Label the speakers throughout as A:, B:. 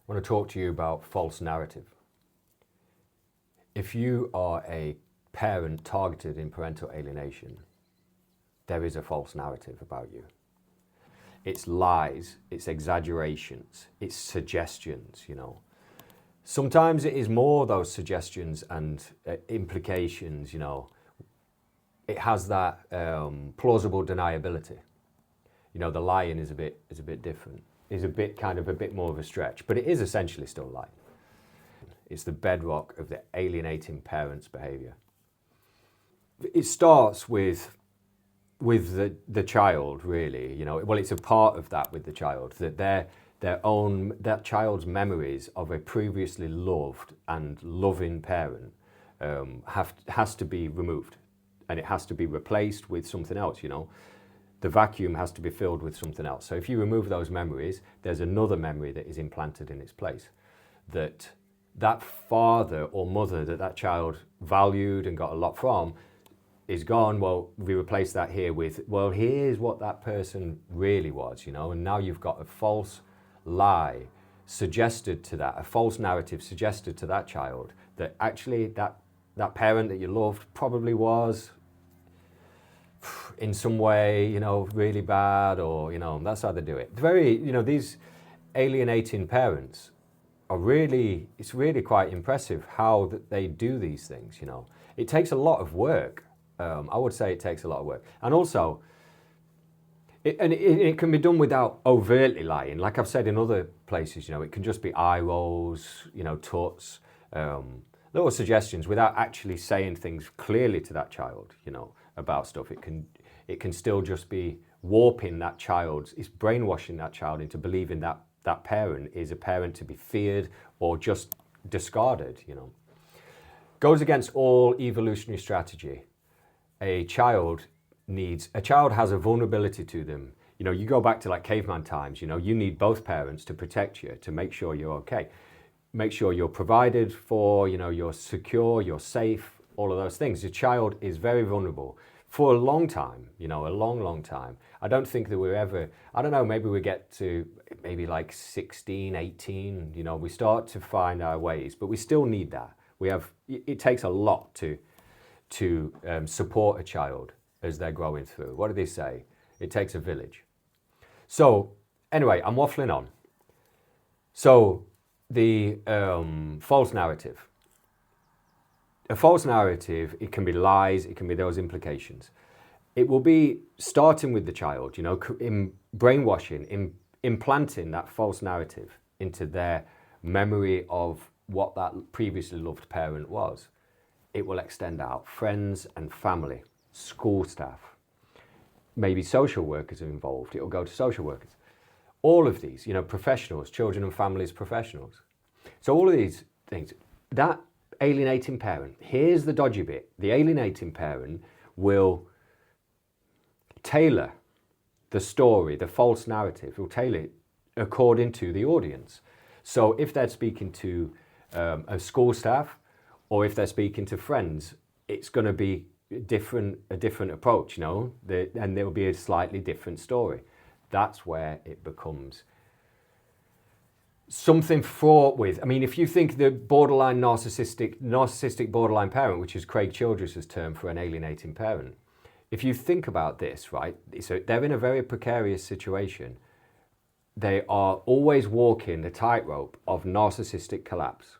A: I want to talk to you about false narrative. If you are a parent targeted in parental alienation, there is a false narrative about you. It's lies, it's exaggerations, it's suggestions, Sometimes it is more those suggestions and implications, It has that plausible deniability. The lying is a bit different. Is a bit more of a stretch, but it is essentially still lying. It's the bedrock of the alienating parent's behavior. It starts with the child, really. Well, it's a part of that with the child, that that child's memories of a previously loved and loving parent has to be removed, and it has to be replaced with something else. The vacuum has to be filled with something else. So if you remove those memories, there's another memory that is implanted in its place. That father or mother that child valued and got a lot from is gone. Well, we replace that here with, well, here's what that person really was, and now you've got a false lie suggested to that, a false narrative suggested to that child that actually that parent that you loved probably was in some way, really bad, or, that's how they do it. These alienating parents it's really quite impressive how that they do these things, It takes a lot of work. I would say it takes a lot of work. And also, it can be done without overtly lying. Like I've said in other places, it can just be eye rolls, tuts, little suggestions without actually saying things clearly to that child, about stuff. It can still just be warping that child, it's brainwashing that child into believing that parent is a parent to be feared or just discarded, Goes against all evolutionary strategy. A child has a vulnerability to them. You go back to like caveman times, you need both parents to protect you, to make sure you're okay. Make sure you're provided for, you're secure, you're safe, all of those things. The child is very vulnerable for a long time, a long time. I don't think that we're ever, I don't know, maybe we get to maybe like 16, 18, we start to find our ways, but we still need that. It takes a lot to support a child as they're growing through. What do they say? It takes a village. So anyway, I'm waffling on. So the false narrative. A false narrative, it can be lies, it can be those implications. It will be starting with the child, in brainwashing, implanting that false narrative into their memory of what that previously loved parent was. It will extend out. Friends and family, school staff, maybe social workers are involved. It will go to social workers. All of these, professionals, children and families professionals. So all of these things, that alienating parent, here's the dodgy bit. The alienating parent will tailor the story, the false narrative, will tailor it according to the audience. So if they're speaking to a school staff, or if they're speaking to friends, it's going to be a different approach, and there will be a slightly different story. That's where it becomes something fraught with. If you think the borderline narcissistic borderline parent, which is Craig Childress's term for an alienating parent, if you think about this, right, so they're in a very precarious situation. They are always walking the tightrope of narcissistic collapse.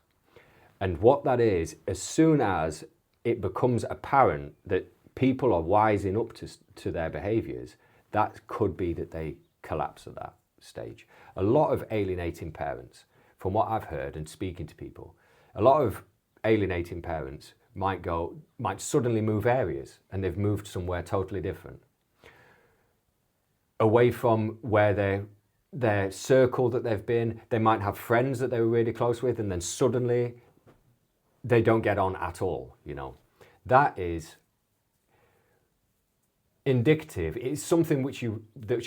A: And what that is, as soon as it becomes apparent that people are wising up to their behaviours, that could be that they collapse at that stage. A lot of alienating parents, from what I've heard and speaking to people, a lot of alienating parents might suddenly move areas, and they've moved somewhere totally different. Away from where their circle that they've been. They might have friends that they were really close with, and then suddenly they don't get on at all, That is indicative. It's something which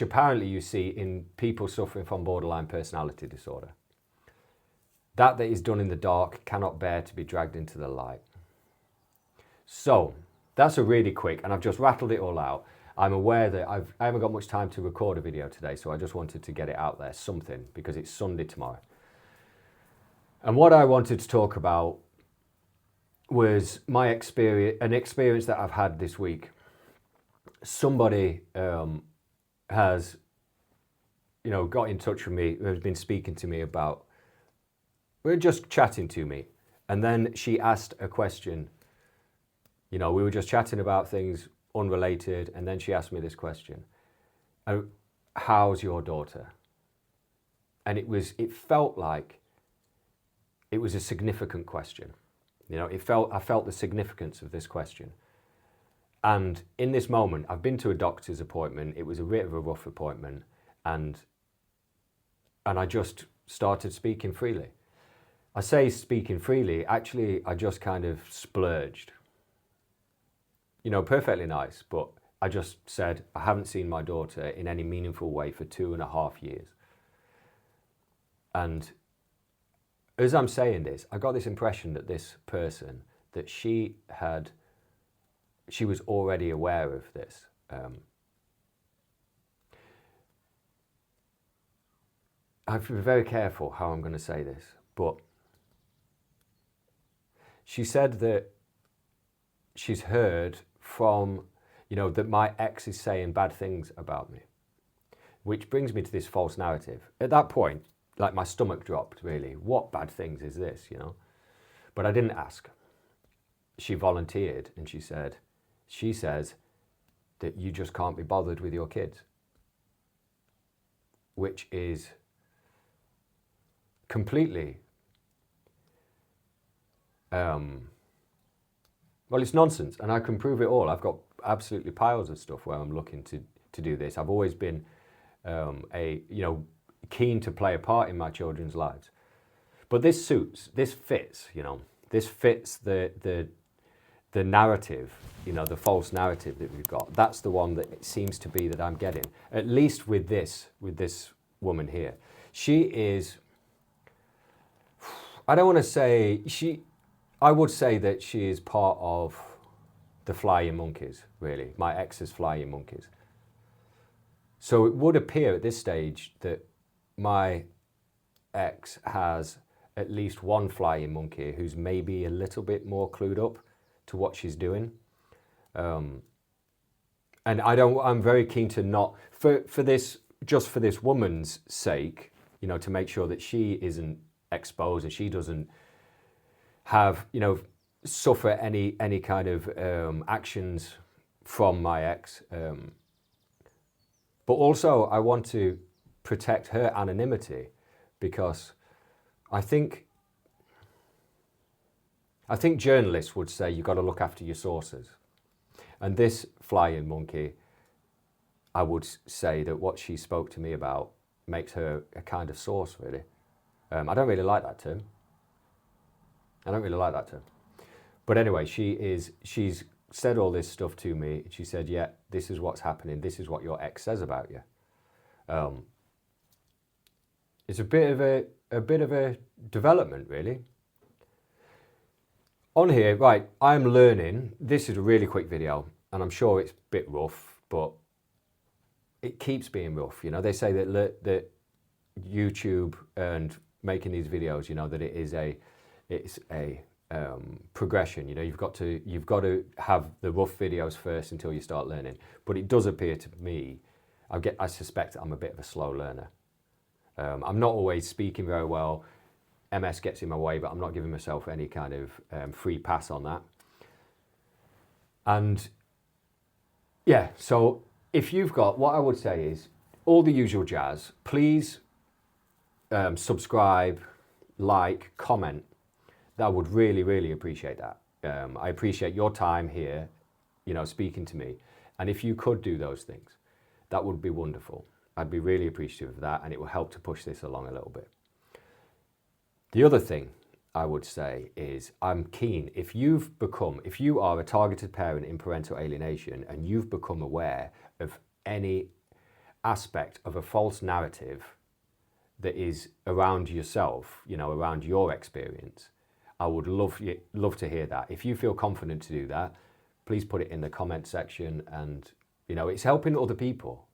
A: apparently you see in people suffering from borderline personality disorder. That is done in the dark cannot bear to be dragged into the light. So that's a really quick, and I've just rattled it all out. I'm aware that I haven't got much time to record a video today, so I just wanted to get it out there, something, because it's Sunday tomorrow. And what I wanted to talk about was my experience, an experience that I've had this week. Somebody has, got in touch with me, has been speaking to me about, we're just chatting to me. And then she asked a question. We were just chatting about things unrelated. And then she asked me this question. How's your daughter? And it felt like it was a significant question. I felt the significance of this question. And in this moment, I've been to a doctor's appointment. It was a bit of a rough appointment. And I just started speaking freely. I say speaking freely, actually, I just kind of splurged. Perfectly nice, but I just said, I haven't seen my daughter in any meaningful way for 2.5 years. And as I'm saying this, I got this impression that this person, that she was already aware of this. I have to be very careful how I'm going to say this, but she said that she's heard from, that my ex is saying bad things about me, which brings me to this false narrative. At that point, like my stomach dropped, really. What bad things is this, But I didn't ask. She volunteered and she says that you just can't be bothered with your kids, which is completely, it's nonsense, and I can prove it all. I've got absolutely piles of stuff where I'm looking to do this. I've always been keen to play a part in my children's lives. But this fits, this fits the narrative, the false narrative that we've got. That's the one that it seems to be that I'm getting, at least with this woman here. She is, I don't want to say, I would say that she is part of the flying monkeys, really, my ex's flying monkeys. So it would appear at this stage that my ex has at least one flying monkey who's maybe a little bit more clued up to what she's doing. And I'm very keen to not, for this woman's sake, to make sure that she isn't exposed and she doesn't have, suffer any kind of actions from my ex. But also I want to protect her anonymity, because I think journalists would say you've got to look after your sources. And this flying monkey, I would say that what she spoke to me about makes her a kind of source, really. I don't really like that term. But anyway, she's said all this stuff to me. She said, yeah, this is what's happening. This is what your ex says about you. It's a bit of a development, really. On here, right, I'm learning. This is a really quick video, and I'm sure it's a bit rough, but it keeps being rough. They say that YouTube and making these videos, that it's a progression. You've got to have the rough videos first until you start learning. But it does appear to me, I suspect I'm a bit of a slow learner. I'm not always speaking very well. MS gets in my way, but I'm not giving myself any kind of free pass on that. And yeah, so if you've got, what I would say is all the usual jazz, please subscribe, like, comment. That would really, really appreciate that. I appreciate your time here, speaking to me. And if you could do those things, that would be wonderful. I'd be really appreciative of that, and it will help to push this along a little bit. The other thing I would say is I'm keen, if you are a targeted parent in parental alienation and you've become aware of any aspect of a false narrative that is around yourself, around your experience, I would love to hear that. If you feel confident to do that, please put it in the comment section, and it's helping other people.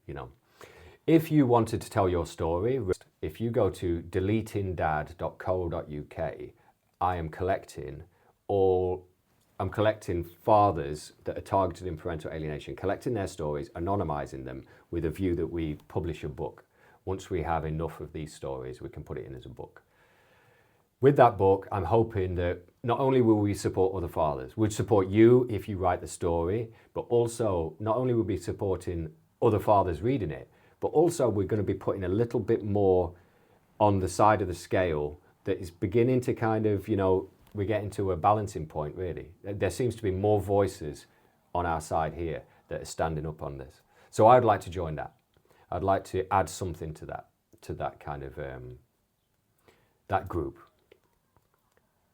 A: If you wanted to tell your story, if you go to deletingdad.co.uk, I'm collecting fathers that are targeted in parental alienation, collecting their stories, anonymizing them with a view that we publish a book. Once we have enough of these stories, we can put it in as a book. With that book, I'm hoping that not only will we support other fathers, we'd support you if you write the story, but also not only will we be supporting other fathers reading it, but also we're going to be putting a little bit more on the side of the scale that is beginning to kind of, we're getting to a balancing point, really. There seems to be more voices on our side here that are standing up on this. So I'd like to join that. I'd like to add something to that kind of, that group.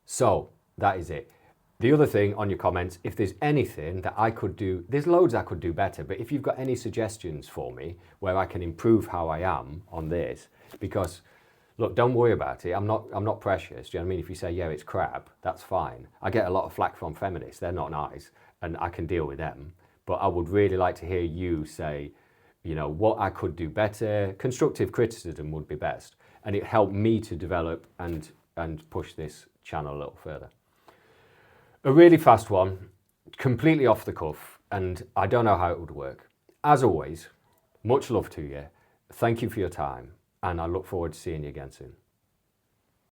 A: So that is it. The other thing on your comments, if there's anything that I could do, there's loads I could do better, but if you've got any suggestions for me where I can improve how I am on this, because look, don't worry about it. I'm not precious. Do you know what I mean? If you say, yeah, it's crap, that's fine. I get a lot of flack from feminists. They're not nice, and I can deal with them. But I would really like to hear you say, what I could do better. Constructive criticism would be best. And it helped me to develop and push this channel a little further. A really fast one, completely off the cuff, and I don't know how it would work. As always, much love to you. Thank you for your time. And I look forward to seeing you again soon.